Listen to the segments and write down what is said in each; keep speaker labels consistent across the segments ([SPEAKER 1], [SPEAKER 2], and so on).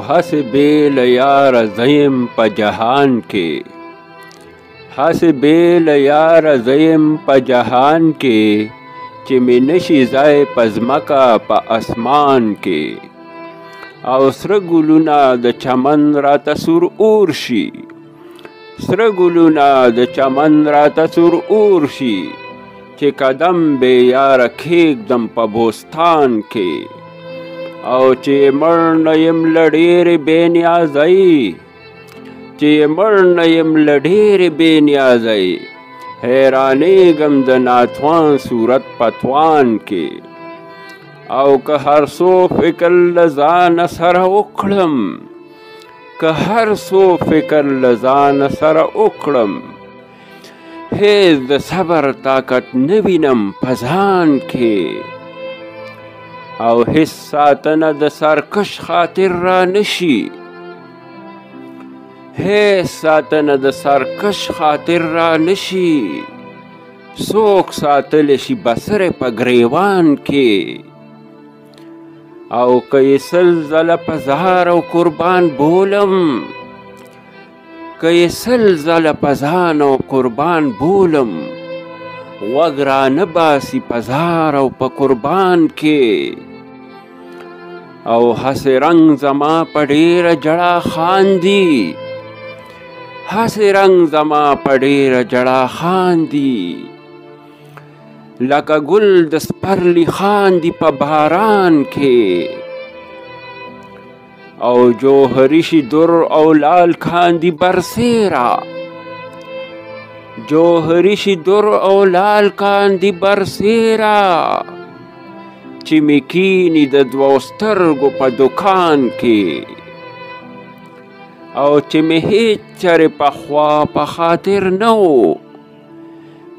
[SPEAKER 1] هسې بې له یاره زیم په جهان کې، هسې بې له یاره زیم په جهان کې، چې مې نشي ځای په ځمکه په اسمان کې. او سره ګلونه د چمن راته سور اور شي، سره ګلونه د چمن راته سور اور شي، چې قدم بې یاره کښېږدم په بوستان کې. او چې مړ نه یم له ډېرې بې نیازۍ، چې مړ نه یم له ډېرې بې نیازۍ، حیرانېږم د ناتوان صورت په توان کې. او که هر څو فکر له ځانه سره وکړم، که هر څو فکر له ځانه سره وکړم، هېڅ د صبر طاقت نه وینم په ځان کې. او هیڅ ساتنه د سرکش خاطر را نشي، هیڅ ساتنه د سرکش خاطر را نشي، څوک ساتلی شي بسرې په ګریوان کې. او که یې سل ځله په زار او قربان بولم، که یې سل ځله په ځان او قربان بولم، غوږ را نه باسي په زار او په قربان کې. او هسې رنګ زما په ډېره ژړا خاندي، هسې رنګ زما په ډېره ژړا خاندي، لکه ګل د سپرلي خاندي په باران کې. او جوهري شي در او لال کاندي برسیره، جوهري شي در او لال کاندي برسیره، چې مې کیني د دوو سترګو په دکان کې. او چې مې هېڅ چرې پخوا په خاطر نه و،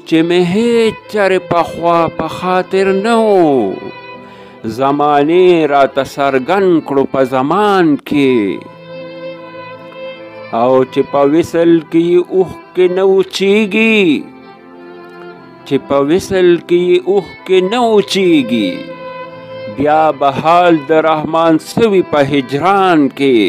[SPEAKER 1] چې مې هېڅ چرې پخوا په خاطر نه و، زمانې راته څرګند کړو په زمان کې. او چې په وصل کې یې اوښکې نه وچېږي، چې په وصل کې یې اوښکې نه وچېږي، بیا به حال د رحمان سوي په هجران کې.